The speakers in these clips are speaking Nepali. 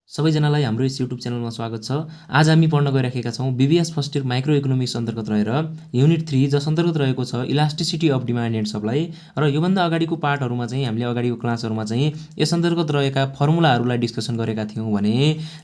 सबैजनालाई हाम्रो यस युट्युब च्यानलमा स्वागत छ। आज हामी पढ्न गइराखेका छौँ BBS first year micro economics अन्तर्गत रहेर युनिट 3 जस अन्तर्गत रहेको छ elasticity of demand and supply. र योभन्दा अगाडिको पार्टहरूमा चाहिँ हामीले अगाडिको क्लासहरूमा चाहिँ यस अन्तर्गत रहेका फर्मुलाहरूलाई डिस्कसन गरेका थियौँ भने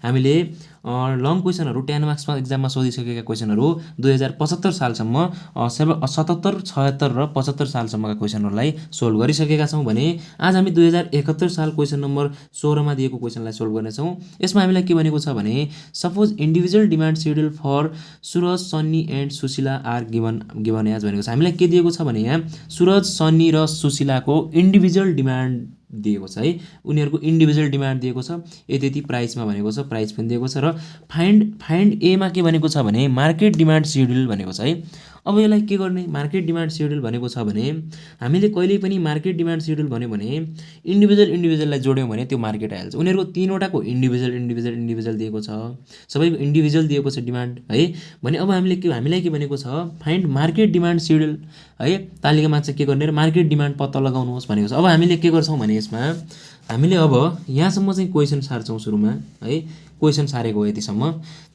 हामीले लङ क्वेसनहरू 10 मार्क्समा एक्जाममा सोधिसकेका क्वेसनहरू 2075 सालसम्म 77, 76 र 75 सालसम्मका क्वेसनहरूलाई सोल्भ गरिसकेका छौँ भने आज हामी 2071 साल क्वेसन नम्बर 16मा दिएको क्वेसनलाई सोल्भ गर्नेछौँ। यसमा हामीलाई के भनेको छ भने suppose individual demand schedule for Suraj, Sunny and Sushila are given as भनेको छ। हामीलाई के दिएको छ भने यहाँ सुरज, सन्नी र सुशीलाको इन्डिभिजुअल डिमान्ड दिएको छ है। उनीहरूको इन्डिभिजुअल डिमान्ड दिएको छ, यति प्राइसमा भनेको छ, प्राइस पनि दिएको छ। र फाइन्ड एमा के भनेको छ भने मार्केट डिमान्ड सेड्युल भनेको छ है। अब यसलाई के गर्ने, मार्केट डिमान्ड सेड्युल भनेको छ भने हामीले कहिल्यै पनि मार्केट डिमान्ड सेड्युल भन्यो भने इन्डिभिजुअललाई जोड्यौँ भने त्यो मार्केट आइहाल्छ। उनीहरूको तीनवटाको इन्डिभिजुअल दिएको छ, सबैको इन्डिभिजुअल दिएको छ डिमान्ड है भने अब हामीलाई के भनेको छ फाइन्ड मार्केट डिमान्ड सेड्युल है। तालिकामा चाहिँ के गर्ने र मार्केट डिमान्ड पत्ता लगाउनुहोस् भनेको छ। अब हामीले के गर्छौँ भने यसमा हामीले अब यहाँसम्म चाहिँ क्वेसन सार्छौँ सुरुमा है। क्वेसन सारेको हो यतिसम्म,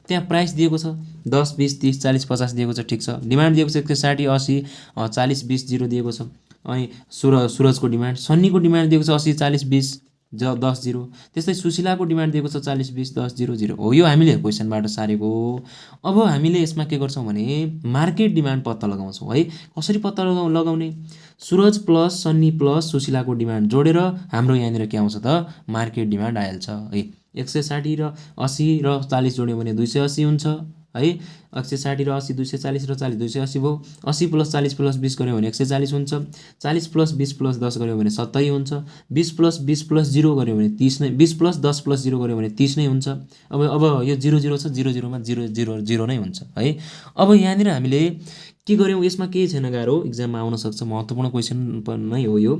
त्यहाँ प्राइस दिएको छ 10, 20, 30, 40, 50 दिएको छ, ठिक छ। डिमान्ड दिएको छ 160, 80, 40, 20, 0 दिएको छ। अनि सुरजको डिमान्ड, सन्नीको डिमान्ड दिएको छ 80, 40, 20, 10, 0। त्यस्तै सुशीलाको डिमान्ड दिएको छ 40, 20, 10, 0, 0 हो। यो हामीले क्वेसनबाट सारेको हो। अब हामीले यसमा के गर्छौँ भने मार्केट डिमान्ड पत्ता लगाउँछौँ है। कसरी पत्ता लगाउने, सुरज प्लस सन्नी प्लस सुशीलाको डिमान्ड जोडेर हाम्रो यहाँनिर के आउँछ त मार्केट डिमान्ड आइहाल्छ है। 160 र 80 र 40 जोड्यो भने 280 हुन्छ है। 160 र 80, 240 र 40, 280 भयो। 80 प्लस 40 प्लस 20 गऱ्यो भने 140 हुन्छ। 40 प्लस 20 प्लस 10 गऱ्यो भने 70 हुन्छ। 20 प्लस 20 प्लस 0 गऱ्यो भने 30 नै, 20 प्लस 10 प्लस 0 गऱ्यो भने 30 नै हुन्छ। अब यो 0 0 छ, 0 0 मा 0 0 0 नै हुन्छ है। अब यहाँनिर हामीले के गर्यौँ, यसमा केही छैन गाह्रो, इक्जाममा आउन सक्छ, महत्त्वपूर्ण क्वेसन नै हो यो।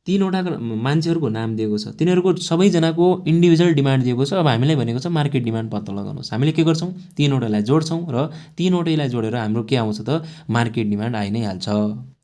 तीनवटा मान्छेहरूको नाम दिएको छ, तिनीहरूको सबैजनाको इन्डिभिजुअल डिमान्ड दिएको छ। अब हामीलाई भनेको छ मार्केट डिमान्ड पत्ता लगाउनुहोस्। हामीले के गर्छौँ, तीनवटालाई जोड्छौँ र तीनवटैलाई जोडेर हाम्रो के आउँछ त मार्केट डिमान्ड आइ नै हाल्छ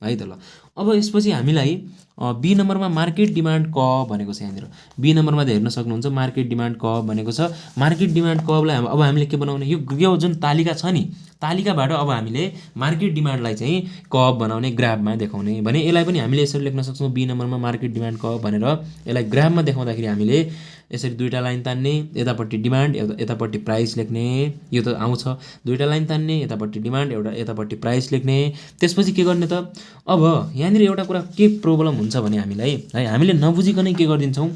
है त। ल अब यसपछि हामीलाई बी नम्बरमा मार्केट डिमान्ड क भनेको छ। यहाँनिर बी नम्बरमा त हेर्न सक्नुहुन्छ मार्केट डिमान्ड क भनेको छ। मार्केट डिमान्ड कलाई अब हामीले के बनाउने, यो जुन तालिका छ नि, तालिकाबाट अब हामीले मार्केट डिमान्डलाई चाहिँ कप बनाउने, ग्राफमा देखाउने भने यसलाई पनि हामीले यसरी लेख्न सक्छौँ बी नम्बरमा मार्केट डिमान्ड कप भनेर। यसलाई ग्राफमा देखाउँदाखेरि हामीले यसरी दुईवटा लाइन तान्ने, यतापट्टि डिमान्ड यतापट्टि प्राइस लेख्ने, यो त आउँछ। दुईवटा लाइन तान्ने, यतापट्टि डिमान्ड यतापट्टि प्राइस लेख्ने। त्यसपछि के गर्ने त, अब यहाँनिर एउटा कुरा के प्रब्लम हुन्छ भने हामीलाई है, हामीले नबुझिकनै के गरिदिन्छौँ,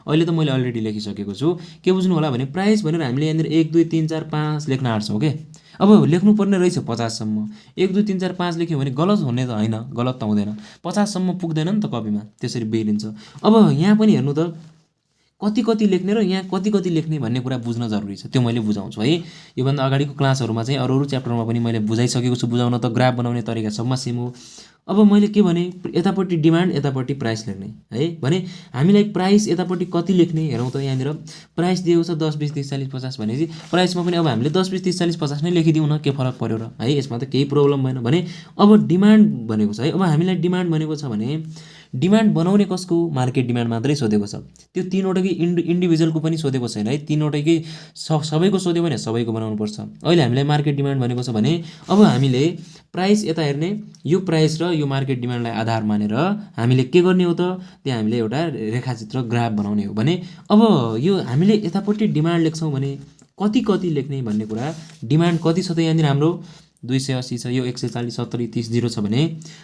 अहिले त मैले अलरेडी लेखिसकेको छु। के बुझ्नु होला भने प्राइस भनेर हामीले यहाँनिर 1, 2, 3, 4, 5 लेख्न आँट्छौँ के। अब लेख्नुपर्ने रहेछ 50सम्म, 1, 2, 3, 4, 5 लेख्यो भने गलत हुने त होइन, गलत त हुँदैन, 50सम्म पुग्दैन नि त कपीमा, त्यसरी बिग्रिन्छ। अब यहाँ पनि हेर्नु त कति लेख्ने र यहाँ कति लेख्ने भन्ने कुरा बुझ्न जरुरी छ, त्यो मैले बुझाउँछु है। योभन्दा अगाडिको क्लासहरूमा चाहिँ अरू च्याप्टरमा पनि मैले बुझाइसकेको छु। बुझाउन त ग्राफ बनाउने तरिका सबमा सेम हो। अब मैले के भने यतापट्टि डिमान्ड यतापट्टि प्राइस लेख्ने है भने हामीलाई प्राइस यतापट्टि कति लेख्ने हेरौँ त। यहाँनिर प्राइस दिएको छ 10, 20, 30, 40, 50 भनेपछि प्राइसमा पनि अब हामीले 10, 20, 30, 40, 50 नै लेखिदिउँ न, के फरक पर्यो र है। यसमा त केही प्रब्लम भएन भने अब डिमान्ड भनेको छ है। अब हामीलाई डिमान्ड भनेको छ भने डिमान्ड बनाउने कसको, मार्केट डिमान्ड मात्रै सोधेको छ। त्यो तीनवटाकै इन्डिभिजुअलको पनि सोधेको छैन है। तीनवटैकै सबैको सोध्यो भने सबैको बनाउनु पर्छ। अहिले हामीलाई मार्केट डिमान्ड भनेको छ भने अब हामीले प्राइस यता हेर्ने, यो प्राइस र यो मार्केट डिमान्डलाई आधार मानेर हामीले के गर्ने हो त, त्यहाँ हामीले एउटा रेखाचित्र ग्राफ बनाउने हो भने अब यो हामीले यतापट्टि डिमान्ड लेख्छौँ भने कति लेख्ने भन्ने कुरा, डिमान्ड कति छ त यहाँनिर हाम्रो 280 छ, यो 140, 70, 30, 0 छ भने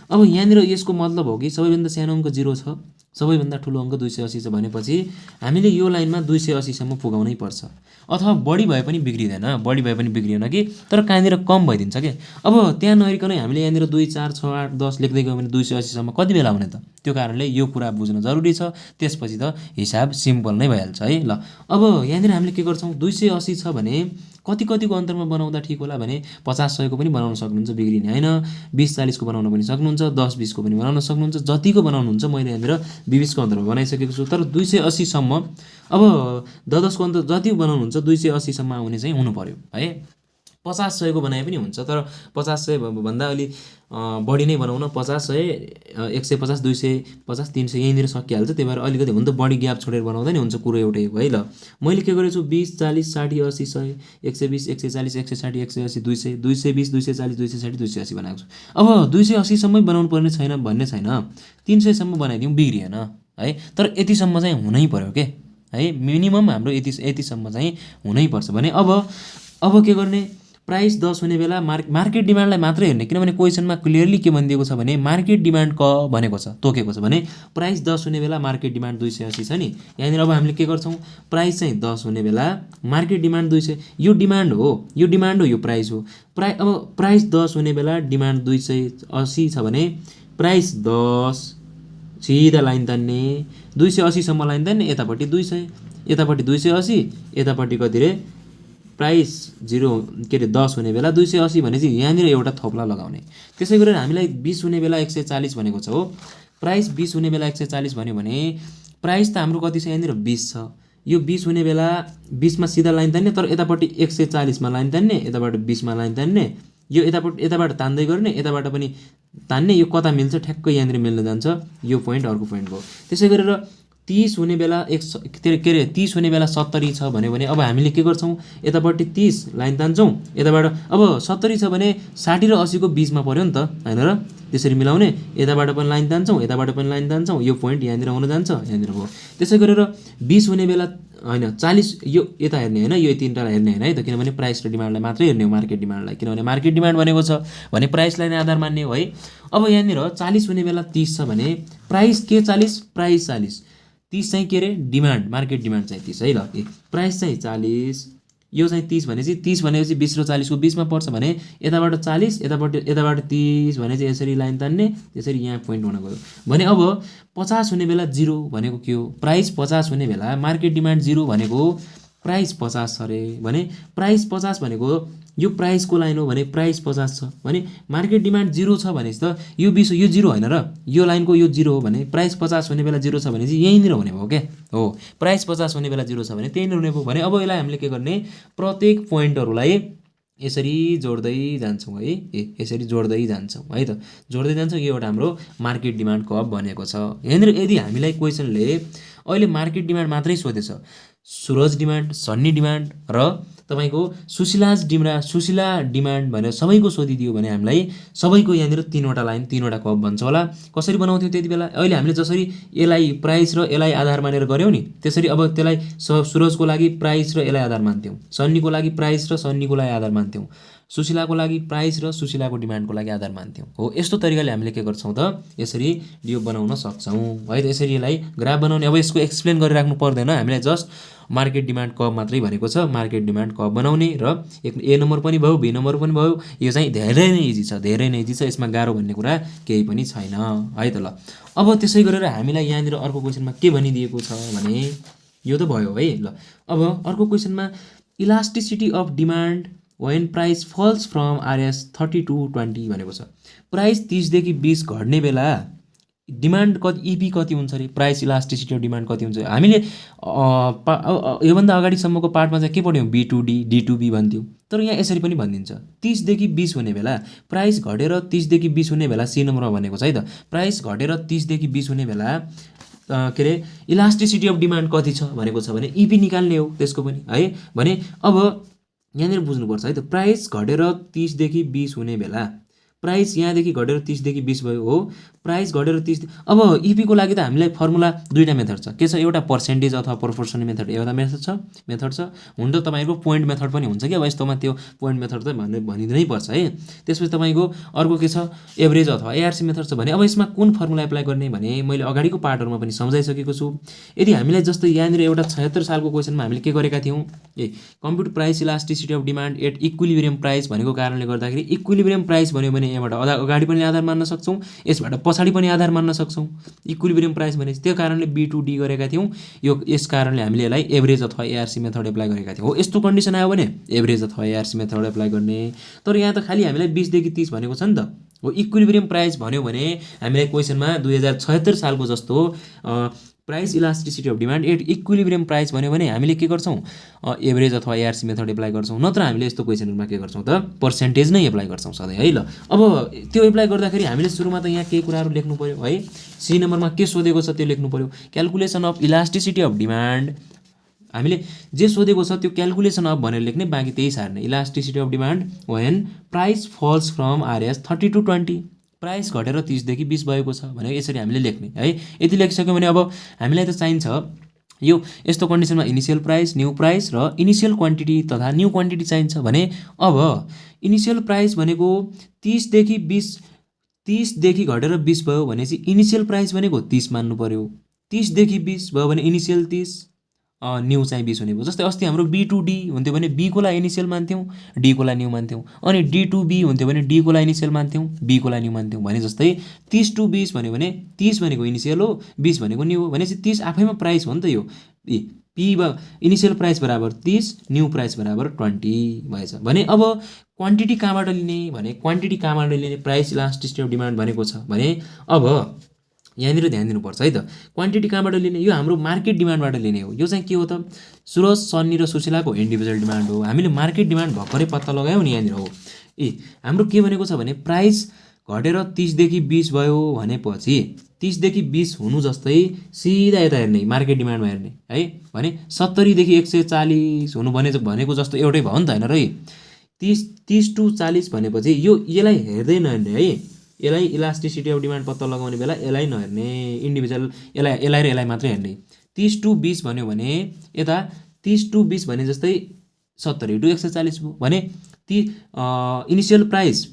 अब यहाँनिर यसको मतलब हो कि सबैभन्दा सानो अङ्क 0 छ, सबैभन्दा ठुलो अङ्क 280 छ भनेपछि हामीले यो लाइनमा 280 सम्म पुगाउनै पर्छ। अथवा बढी भए पनि बिग्रिँदैन, बढी भए पनि बिग्रिएन कि, तर कहाँनिर कम भइदिन्छ कि। अब त्यहाँ नहेरिकनै हामीले यहाँनिर 2, 4, 6, 8, 10 लेख्दै गयो भने 280 सम्म कति बेला हुने त। त्यो कारणले यो कुरा बुझ्न जरुरी छ। त्यसपछि त हिसाब सिम्पल नै भइहाल्छ है। ल अब यहाँनिर हामीले के गर्छौँ, 280 छ भने कतिको अन्तरमा बनाउँदा ठिक होला भने 50, 100 को पनि बनाउन सक्नुहुन्छ, बिग्रिने होइन। 20, 40 को बनाउन पनि सक्नुहुन्छ, 10, 20 को पनि बनाउन सक्नुहुन्छ, जतिको बनाउनुहुन्छ। मैले यहाँनिर 20 को अन्तरमा बनाइसकेको छु। तर 280 सम्म अब 10 को अन्तर जति बनाउनुहुन्छ 280 सम्म आउने चाहिँ हुनु पर्यो है। 50-100 को बनाए पनि हुन्छ, तर 50-100 भन्दा अलि बढी नै बनाउन 50-100 150 250 300 यहीँनिर सकिहाल्छ। त्यही भएर अलिकति हुन त बढी ग्याप छोडेर बनाउँदा नि हुन्छ, कुरो एउटै हो है। ल मैले के गरेछु 20 40 60 80 100 120 140 160 180 200 220 240 260 280 बनाएको छु। अब 280 सम्मै बनाउनु पर्ने छैन भन्ने छैन, 300 सम्म बनाइदिउँ बिग्रिएन है। तर यतिसम्म चाहिँ हुनै पर्यो के है, मिनिमम हाम्रो यतिसम्म चाहिँ हुनैपर्छ भने अब के गर्ने, प्राइस 10 हुने बेला मार्केट डिमान्डलाई मात्रै हेर्ने, किनभने क्वेसनमा क्लियरली के भनिदिएको छ भने मार्केट डिमान्ड भनेको छ, तोकेको छ भने प्राइस 10 हुने बेला मार्केट डिमान्ड 280 छ नि। यहाँनिर अब हामीले के गर्छौँ, प्राइस चाहिँ 10 हुने बेला मार्केट डिमान्ड 200, यो डिमान्ड हो यो प्राइस हो। अब प्राइस 10 हुने बेला डिमान्ड 280 छ भने प्राइस 10 सिधा लाइन तान्ने, 280 सम्म लाइन तान्ने, यतापट्टि 200 यतापट्टि 280 यतापट्टि कति रे प्राइस 10 हुने बेला 280 भनेपछि यहाँनिर एउटा थोप्ला लगाउने। त्यसै गरेर हामीलाई 20 हुने बेला 140 भनेको छ हो, प्राइस 20 हुने बेला 140 भन्यो भने प्राइस त हाम्रो कति छ यहाँनिर 20 छ। यो 20 हुने बेला 20 मा सिधा लाइन तान्ने, तर यतापट्टि 140 मा लाइन तान्ने, यताबाट 20 मा लाइन तान्ने, यो यताबाट तान्दै गर्ने, यताबाट पनि तान्ने, यो कता मिल्छ ठ्याक्कै यहाँनिर मिल्न जान्छ, यो पोइन्ट अर्को पोइन्ट भयो। त्यसै गरेर 30 हुने बेला 30 हुने बेला 70 छ भन्यो भने अब हामीले के गर्छौँ, यतापट्टि 30 लाइन तान्छौँ, यताबाट अब 70 छ भने 60 र 80 को बिचमा पर्यो नि त हैन र, त्यसरी मिलाउने, यताबाट पनि लाइन तान्छौँ, यताबाट पनि लाइन तान्छौँ, यो पोइन्ट यहाँनिर हुन जान्छ, यहाँनिर भयो। त्यसै गरेर 20 हुने बेला हैन 40, यो यता हेर्ने हैन, यो तिनटालाई हेर्ने हैन है त, किनभने प्राइस र डिमान्डलाई मात्रै हेर्ने हो, मार्केट डिमान्डलाई, किनभने मार्केट डिमान्ड भनेको छ भने प्राइसलाई नै आधार मान्ने हो है। अब यहाँनिर 40 हुने बेला 30 छ भने प्राइस के 40 प्राइस 40, 30 चाहिँ के रे डिमान्ड, मार्केट डिमान्ड चाहिँ 30 है। ल प्राइस चाहिँ 40, यो चाहिँ 30 भनेपछि 30 भनेपछि 20 र 40 को बिचमा पर्छ भने यताबाट 40 यताबाट 30 भने चाहिँ यसरी लाइन तान्ने, त्यसरी यहाँ पोइन्ट हुन गयो भने अब 50 हुने बेला 0 भनेको के हो, प्राइस 50 हुने बेला मार्केट डिमान्ड 0 भनेको प्राइस 50 छ अरे भने प्राइस 50 भनेको यो प्राइसको लाइन हो भने प्राइस 50 छ भने मार्केट डिमान्ड 0 छ भनेपछि त यो 20 यो 0 हैन र, यो लाइनको यो 0 हो भने प्राइस 50 हुने बेला 0 छ भने चाहिँ यहीँनिर हुने भयो के हो, प्राइस 50 हुने बेला 0 छ भने त्यहीँनिर हुने भयो भने अब यसलाई हामीले के गर्ने, प्रत्येक पोइन्टहरूलाई यसरी जोड्दै जान्छौँ है, यसरी जोड्दै जान्छौँ है त, जोड्दै जान्छौँ। यो एउटा हाम्रो मार्केट डिमान्ड कर्भ भनेको छ। यहाँनिर यदि हामीलाई क्वेसनले अहिले मार्केट डिमान्ड मात्रै सोधेछ, सुरज डिमान्ड, सन्नी डिमान्ड र तपाईँको सुशीला डिमान्ड भनेर सबैको सोधिदियो भने हामीलाई सबैको यहाँनिर 3वटा लाइन 3वटा कर्भ भन्छ होला। कसरी बनाउँथ्यौँ त्यति बेला, अहिले हामीले जसरी यसलाई प्राइस र यसलाई आधार मानेर गऱ्यौँ नि, त्यसरी अब त्यसलाई सुरजको लागि प्राइस र यसलाई आधार मान्थ्यौँ, सन्नीको लागि प्राइस र सन्नीको लागि आधार मान्थ्यौँ, सुशीलाको लागि प्राइस र सुशीलाको डिमान्डको लागि आधार मान्थ्यौँ हो। यस्तो तरिकाले हामीले के गर्छौँ त, यसरी यो बनाउन सक्छौँ है त। यसरी यसलाई ग्राफ बनाउने, अब यसको एक्सप्लेन गरिराख्नु पर्दैन, हामीलाई जस्ट मार्केट डिमान्ड कर्भ मात्रै भनेको छ, मार्केट डिमान्ड कर्भ बनाउने र A नम्बर पनि भयो B नम्बर पनि भयो, यो चाहिँ धेरै नै इजी छ, धेरै नै इजी छ, यसमा गाह्रो भन्ने कुरा केही पनि छैन है त। ल अब त्यसै गरेर हामीलाई यहाँनिर अर्को क्वेसनमा के भनिदिएको छ भने यो त भयो है। ल अब अर्को क्वेसनमा elasticity of demand when price falls from RS 30 to 20 भनेको छ। प्राइस 30 देखि 20 घट्ने बेला डिमान्ड कति, इपी कति हुन्छ अरे, प्राइस इलास्टिसिटी अफ डिमान्ड कति हुन्छ। हामीले योभन्दा अगाडिसम्मको पार्टमा चाहिँ के पढ्यौँ, B2D D2B भन्थ्यौँ, तर यहाँ यसरी पनि भनिदिन्छ 30 देखि 20 हुने बेला प्राइस घटेर 30 देखि 20 हुने बेला C नम्बरमा भनेको छ है त, प्राइस घटेर 30 देखि 20 हुने बेला के अरे इलास्टिसिटी अफ डिमान्ड कति छ भनेको छ भने इपी निकाल्ने हो त्यसको पनि है। भने अब यहाँनिर बुझ्नुपर्छ है त, प्राइस घटेर 30 देखि 20 हुने बेला प्राइस यहाँदेखि घटेर 30 देखि 20 भयो हो, प्राइस घटेर 30। अब इपीको लागि त हामीलाई फर्मुला दुईवटा मेथड छ, के छ, एउटा पर्सेन्टेज अथवा प्रोपोर्सन मेथड एउटा मेथड छ, हुन त तपाईँको पोइन्ट मेथड पनि हुन्छ कि, अब यस्तोमा त्यो पोइन्ट मेथड त भनिदिनै पर्छ है। त्यसपछि तपाईँको अर्को के छ, एभरेज अथवा एआरसी मेथड छ। भने अब यसमा कुन फर्मुला एप्लाई गर्ने भने मैले अगाडिको पार्टहरूमा पनि सम्झाइसकेको छु। यदि हामीलाई जस्तो यहाँनिर एउटा 76 सालको क्वेसनमा हामीले के गरेका थियौँ, compute price elasticity of demand at equilibrium price भनेको कारणले गर्दाखेरि इक्विलिब्रियम प्राइस भन्यो भने यहाँबाट अगाडि पनि आधार मान्न सक्छौँ, यसबाट पछाडि पनि आधार मान्न सक्छौँ। इक्विलिब्रियम प्राइस भने त्यो कारणले B2D गरेका थियौँ, यो यस कारणले हामीले यसलाई एभरेज अथवा एआरसी मेथड एप्लाई गरेका थियौँ हो। यस्तो कन्डिसन आयो भने एभरेज अथवा एआरसी मेथड एप्लाई गर्ने। तर यहाँ त खालि हामीलाई 20 देखि 30 भनेको छ नि त हो। इक्विलिब्रियम प्राइस भन्यो भने हामीलाई क्वेसनमा 2076 सालको जस्तो price elasticity of demand at equilibrium price भन्यो भने हामीले के गर्छौँ एभरेज अथवा एआरसी मेथड एप्लाई गर्छौँ, नत्र हामीले यस्तो क्वेसनहरूमा के गर्छौँ त पर्सेन्टेज नै एप्लाई गर्छौँ सधैँ है। ल अब त्यो एप्लाई गर्दाखेरि हामीले सुरुमा त यहाँ केही कुराहरू लेख्नु पऱ्यो है। सी नम्बरमा के सोधेको छ त्यो लेख्नु पऱ्यो, calculation of elasticity of demand. हामीले जे सोधेको छ त्यो क्यालकुलेसन अफ भनेर लेख्ने, बाँकी त्यही सार्ने। Elasticity of demand when price falls from RS 30 to 20, price घटेर 30 देखि 20 भएको छ भने यसरी हामीले लेख्ने है। यति लेखिसक्यो भने अब हामीलाई त चाहिन्छ यो यस्तो कन्डिसनमा इनिसियल प्राइस, न्यू प्राइस र इनिसियल क्वान्टिटी तथा न्यू क्वान्टिटी चाहिन्छ भने अब इनिसियल प्राइस भनेको 30 देखि 20 घटेर 20 भयो भनेपछि इनिसियल प्राइस भनेको 30 मान्नु पर्यो। 30 देखि 20 भयो भने इनिसियल 30, न्यू चाहिँ 20 हुने भयो। जस्तै अस्ति हाम्रो बी टू डी हुन्थ्यो भने बी को लाई इनिसियल मान्थ्यौँ, डी को लाई न्यू मान्थ्यौँ, अनि डी टू बी हुन्थ्यो भने डी को लाई इनिसियल मान्थ्यौँ, बी को लाई न्यू मान्थ्यौँ भने जस्तै 30 to 20 भन्यो भने 30 भनेको इनिसियल हो, 20 भनेको न्यू हो भनेपछि 30 आफैमा प्राइस हो नि त यो। पी इनिसियल प्राइस बराबर 30, न्यू प्राइस बराबर 20 भएछ भने अब क्वान्टिटी कहाँबाट लिने भने क्वान्टिटी कहाँबाट लिने, प्राइस इलास्टिसिटी अफ डिमान्ड भनेको छ भने अब यहाँनिर ध्यान दिनुपर्छ है त। क्वान्टिटी कहाँबाट लिने, यो हाम्रो मार्केट डिमान्डबाट लिने हो। यो चाहिँ के हो त, सुरज, सन्नी र सुशीलाको इन्डिभिजुअल डिमान्ड हो। हामीले मार्केट डिमान्ड भर्खरै पत्ता लगायौँ नि यहाँनिर हो। हाम्रो के भनेको छ भने प्राइस घटेर 30 देखि 20 भयो भनेपछि 30 देखि 20 हुनु जस्तै सिधा यता हेर्ने, मार्केट डिमान्डमा हेर्ने है। भने 70 देखि 140 हुनु भनेको जस्तो एउटै भयो नि त होइन र। 30 to 40 भनेपछि यसलाई हेर्दै नहेर्ने है। यसलाई इलास्टिसिटी अफ डिमान्ड पत्ता लगाउने बेला यसलाई नहेर्ने, इन्डिभिजुअल यसलाई र यसलाई मात्रै हेर्ने। 30 to 20 भन्यो भने यता 30 to 20 भने जस्तै 70 to 140 भयो भने इनिसियल प्राइस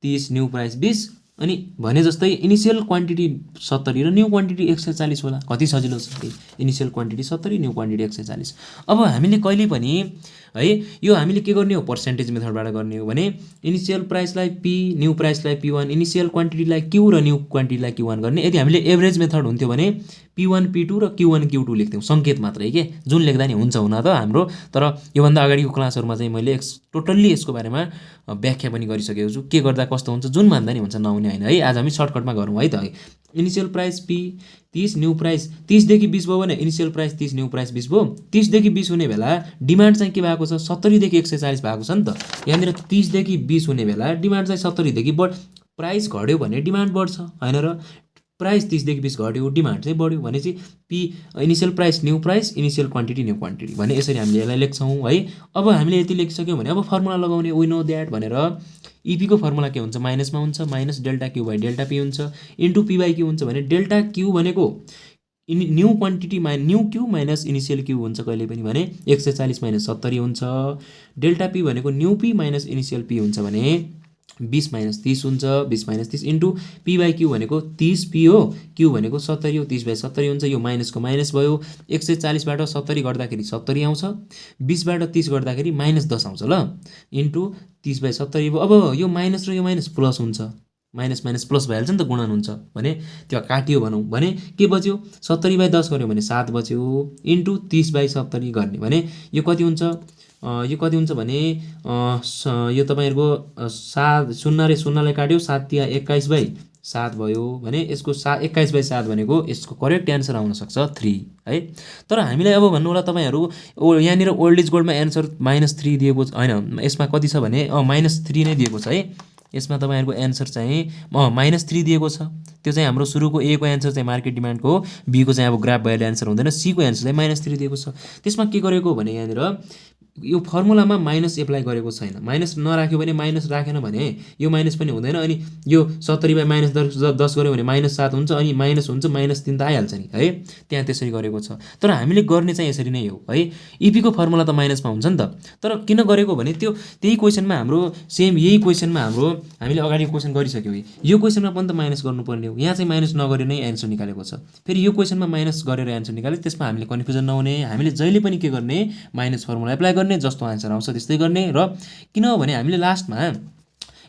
30, न्यू प्राइस 20 अनि भने जस्तै इनिसियल क्वान्टिटी 70 र न्यू क्वान्टिटी 140 होला। कति सजिलो छ, इनिसियल क्वान्टिटी 70, न्यू क्वान्टिटी 140। अब हामीले कहिले पनि है यो हामीले के गर्ने हो, पर्सेन्टेज मेथडबाट गर्ने हो भने इनिसियल प्राइसलाई पी, न्यू प्राइसलाई P1, इनिसियल क्वान्टिटीलाई Q र न्यू क्वान्टिटीलाई Q1 गर्ने। यदि हामीले एभरेज मेथड हुन्थ्यो भने P1 P2 र Q1 Q2 लेख्थ्यौँ, सङ्केत मात्रै के, जुन लेख्दा नि हुन्छ हुन त हाम्रो। तर योभन्दा अगाडिको क्लासहरूमा चाहिँ मैले टोटल्ली यसको बारेमा व्याख्या पनि गरिसकेको छु, के गर्दा कस्तो हुन्छ, जुन भन्दा नि हुन्छ नहुने होइन है। आज हामी सर्टकटमा गरौँ है त। Initial price P 30, new price 30 देखि 20 भयो भने इनिसियल प्राइस 30, न्यू प्राइस 20 भयो। 30 देखि 20 हुने बेला डिमान्ड चाहिँ के भएको छ, 70 देखि 140 भएको छ नि त। यहाँनिर 30 देखि 20 हुने बेला डिमान्ड चाहिँ 70 देखि प्राइस घट्यो भने डिमान्ड बढ्छ होइन र। प्राइस 30 देखि 20 घट्यो, डिमान्ड चाहिँ बढ्यो भनेपछि P initial price, new price, initial quantity, new quantity भने यसरी हामीले यसलाई लेख्छौँ है। अब हामीले यति लेखिसक्यौँ भने अब फर्मुला लगाउने, वी नो द्याट भनेर। इपीको फर्मुला के हुन्छ, माइनसमा हुन्छ, minus delta Q by delta P हुन्छ, इन्टु पी बाई क्यू हुन्छ भने डेल्टा क्यू भनेको new quantity new Q minus initial Q हुन्छ कहिले पनि भने 140 माइनस 70 हुन्छ। डेल्टा पी भनेको new P minus initial P हुन्छ भने 20 माइनस 30 हुन्छ, 20 minus 30 into P by Q भनेको 30 पी हो, क्यू भनेको 70 हो, 30 बाई 70 हुन्छ। यो माइनसको माइनस भयो, 140बाट 70 गर्दाखेरि 70 आउँछ, 20बाट 30 गर्दाखेरि माइनस 10 आउँछ ल, इन्टु 30 बाई 70 भयो। अब यो माइनस र यो माइनस प्लस हुन्छ, माइनस माइनस प्लस भइहाल्छ नि त, गुणन हुन्छ भने त्यो काटियो भनौँ भने के बच्यो, 70 बाई 10 गऱ्यो भने 7 बच्यो, इन्टु 30 बाई 70 गर्ने भने यो कति हुन्छ, यो कति हुन्छ भने यो तपाईँहरूको 7, 0 र 0लाई काट्यो, 7 तिया 21 बाई 7 भयो भने यसको 21 बाई 7 भनेको यसको करेक्ट एन्सर आउन सक्छ 3 है। तर हामीलाई अब भन्नु होला तपाईँहरू यहाँनिर ओल्ड इज गोल्डमा एन्सर -3 दिएको होइन, यसमा कति छ भने -3 नै दिएको छ है। यसमा तपाईँहरूको एन्सर चाहिँ -3 दिएको छ। त्यो चाहिँ हाम्रो सुरुको ए को एन्सर चाहिँ मार्केट डिमान्डको हो, बी को चाहिँ अब ग्राफ भएर एन्सर हुँदैन, सी को एन्सर चाहिँ -3 दिएको छ। त्यसमा के गरेको भने यहाँनिर यो फर्मुलामा माइनस एप्लाई गरेको छैन, माइनस नराख्यो भने माइनस राखेन भने यो माइनस पनि हुँदैन, अनि यो 70 बाई माइनस 10 गऱ्यो भने -7 हुन्छ, अनि माइनस हुन्छ, -3 त आइहाल्छ नि है, त्यहाँ त्यसरी गरेको छ। तर हामीले गर्ने चाहिँ यसरी नै हो है। इपीको फर्मुला त माइनसमा हुन्छ नि त, तर किन गरेको भने त्यो त्यही क्वेसनमा हाम्रो सेम यही क्वेसनमा हाम्रो हामीले अगाडि क्वेसन गरिसक्यौँ, यो क्वेसनमा पनि त माइनस गर्नुपर्ने हो, यहाँ चाहिँ माइनस नगरेर नै एन्सर निकालेको छ। फेरि यो क्वेसनमा माइनस गरेर एन्सर निकाले, त्यसमा हामीले कन्फ्युजन नहुने, हामीले जहिले पनि के गर्ने, माइनस फर्मुला एप्लाई गर्ने, जस्तो आन्सर आउँछ त्यस्तै गर्ने। र किनभने हामीले लास्टमा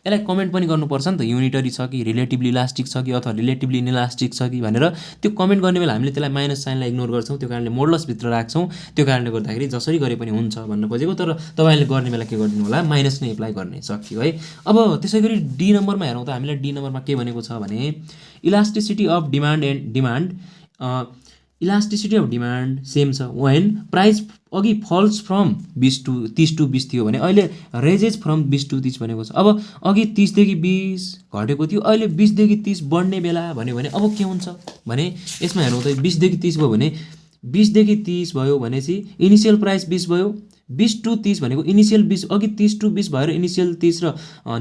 यसलाई कमेन्ट पनि गर्नुपर्छ नि त, युनिटरी छ कि रिलेटिभली इलास्टिक छ कि अथवा रिलेटिभली इनइलास्टिक छ कि भनेर त्यो कमेन्ट गर्ने बेला हामीले त्यसलाई माइनस साइनलाई इग्नोर गर्छौँ, त्यो कारणले मोडलसभित्र राख्छौँ, त्यो कारणले गर्दाखेरि जसरी गरे पनि हुन्छ भन्न खोजेको। तर तपाईँले गर्ने बेला के गरिदिनु होला, माइनस नै एप्लाई गर्ने, सक्यो है। अब त्यसै गरी डी नम्बरमा हेरौँ त, हामीलाई डी नम्बरमा के भनेको छ भने elasticity of demand and demand elasticity of demand same छ। वेन प्राइस अघि फल्स फ्रम 20 टु 30 टु 20 थियो भने अहिले रेजेज फ्रम 20 टु 30 भनेको छ। अब अघि 30 देखि 20 घटेको थियो, अहिले 20 देखि 30 बढ्ने बेला भन्यो भने अब के हुन्छ भने यसमा हेर्नु त 20 देखि 30 भयो भने 20 देखि 30 भयो भनेपछि इनिसियल प्राइस 20 भयो, 20 टु 30 भनेको इनिसियल 20, अघि 30 टु 20 भएर इनिसियल 30 र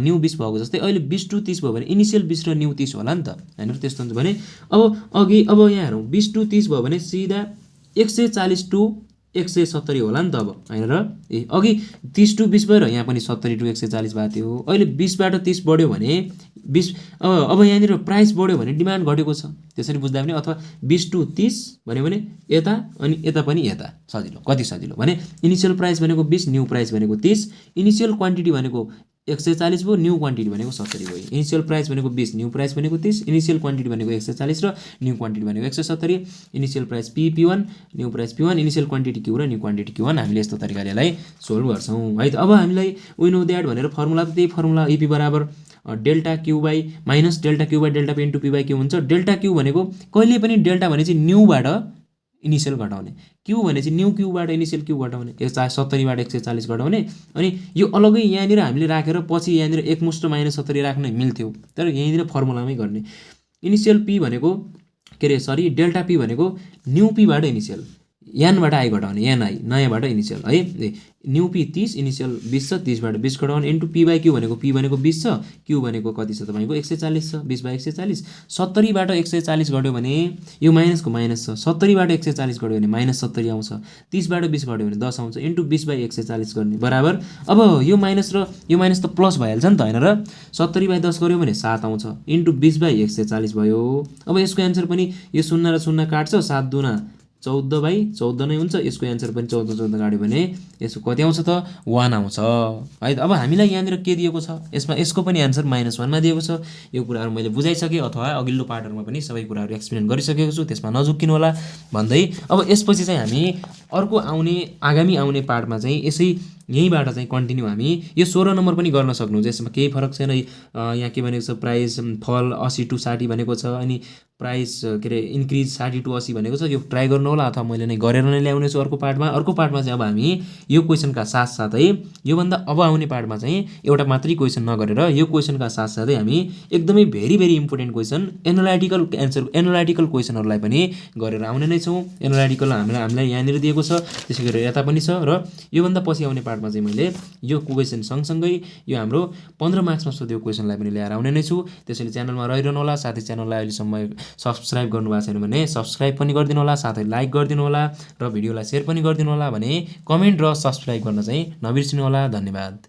न्यू 20 भएको जस्तै अहिले 20 टु 30 भयो भने इनिसियल 20 र न्यू 30 होला नि त हैन र। त्यस्तो हुन्छ भने अब यहाँ हेरौँ 20 टु 30 भयो भने सिधा 140 टु 170 होला नि त अब हैन र। अघि 30 टु 20 भयो र यहाँ पनि 70 टु 140 भएको थियो। अहिले 20 बाट 30 बढ्यो भने 20 अब यहाँनिर प्राइस बढ्यो भने डिमान्ड घटेको छ, त्यसरी बुझ्दा पनि। अथवा 20 टु 30 भन्यो भने यता अनि यता पनि यता, सजिलो, कति सजिलो भने इनिसियल प्राइस भनेको 20, न्यू प्राइस भनेको 30, इनिसियल क्वान्टिटी भनेको 140 भयो, न्यू क्वान्टिटी भनेको 70 भयो। इनिसियल प्राइस भनेको 20, न्यू प्राइस भनेको 30, इनिसियल क्वान्टिटी भनेको 140 र न्यू क्वान्टिटी भनेको 170। Initial price P1, new price P1, initial quantity Q र न्यू क्वान्टिटी Q1। हामीले यस्तो तरिकाले यसलाई सोल्भ गर्छौँ है त। अब हामीलाई वी नो द्याट भनेर फर्मुला त त्यही फर्मुला EP बराबर delta Q by minus delta Q by delta P into P by Q हुन्छ। डेल्टा क्यू भनेको कहिले पनि डेल्टा भने चाहिँ न्यूबाट इनिसियल घटाउने, क्यू भने चाहिँ न्यू क्यूबाट इनिसियल क्यू घटाउने, 70 बाट 140 घटाउने। अनि यो अलग्गै यहाँनिर हामीले राखेर पछि यहाँनिर एकमुष्ट -70 राख्न मिल्थ्यो, तर यहाँनिर फर्मुलामै गर्ने। इनिसियल पी भनेको के अरे सरी डेल्टा पी भनेको न्यू पीबाट इनिसियल, एनबाट आई घटाउने, एनआई नयाँबाट इनिसियल है। न्यू पी 30, इनिसियल 20 छ, 30 बाट 20 घटाउने इन्टु पी बाई क्यू भनेको पी भनेको 20 छ, क्यू भनेको कति छ तपाईँको 140 छ, 20 बाई 140। 70 बाट 140 घट्यो भने यो माइनसको माइनस छ, 70 बाट 140 घट्यो भने -70 आउँछ, 30 बाट 20 घट्यो भने 10 आउँछ, इन्टु 20 बाई 140 गर्ने बराबर। अब यो माइनस र यो माइनस त प्लस भइहाल्छ नि त हैन र। 70 बाई 10 गर्यो भने 7 आउँछ, इन्टु 20 बाई 140 भयो। अब यसको एन्सर पनि यो 0 र 0 काट्छ, 7 दुना 14 बाई 14 नै हुन्छ। यसको एन्सर पनि 14 काट्यो भने यसको कति आउँछ त 1 आउँछ है त। अब हामीलाई यहाँनिर के दिएको छ, यसको पनि एन्सर -1 मा दिएको छ। यो कुराहरू मैले बुझाइसकेँ अथवा अघिल्लो पार्टहरूमा पनि सबै कुराहरू एक्सप्लेन गरिसकेको छु, त्यसमा नझुक्किनु होला भन्दै अब यसपछि चाहिँ हामी अर्को आगामी आउने पार्टमा चाहिँ यसै यहीँबाट चाहिँ कन्टिन्यू हामी यो 16 नम्बर पनि गर्न सक्नुहुन्छ। यसमा केही फरक छैन। यहाँ के भनेको छ, प्राइस फल 80 टु 60 भनेको छ, अनि प्राइस के अरे इन्क्रिज 60 टु 80 भनेको छ। यो ट्राई गर्नु होला अथवा मैले नै गरेर नै ल्याउने छु अर्को पार्टमा। अर्को पार्टमा चाहिँ अब हामी यो क्वेसनका साथसाथै योभन्दा अब आउने पार्टमा चाहिँ एउटा मात्रै क्वेसन नगरेर यो क्वेसनका साथसाथै हामी एकदमै very very important question analytical क्वेसनहरूलाई पनि गरेर आउने नै छौँ। एनालाइटिकल हामीलाई यहाँनिर दिएको छ, त्यसै गरी यता पनि छ, र योभन्दा पछि आउने पार्टमा चाहिँ मैले यो क्वेसन सँगसँगै यो हाम्रो 15 मार्क्समा सोधेको क्वेसनलाई पनि ल्याएर आउने नै छु। त्यसैले च्यानलमा रहिरहनु होला। साथै च्यानललाई अहिलेसम्म सब्सक्राइब गर्नुभएको छैन भने सब्सक्राइब पनि गरिदिनु होला, साथै लाइक गरिदिनु होला र भिडियोलाई सेयर पनि गरिदिनु होला भने कमेन्ट र सब्सक्राइब गर्न चाहिँ नबिर्सिनु होला। धन्यवाद।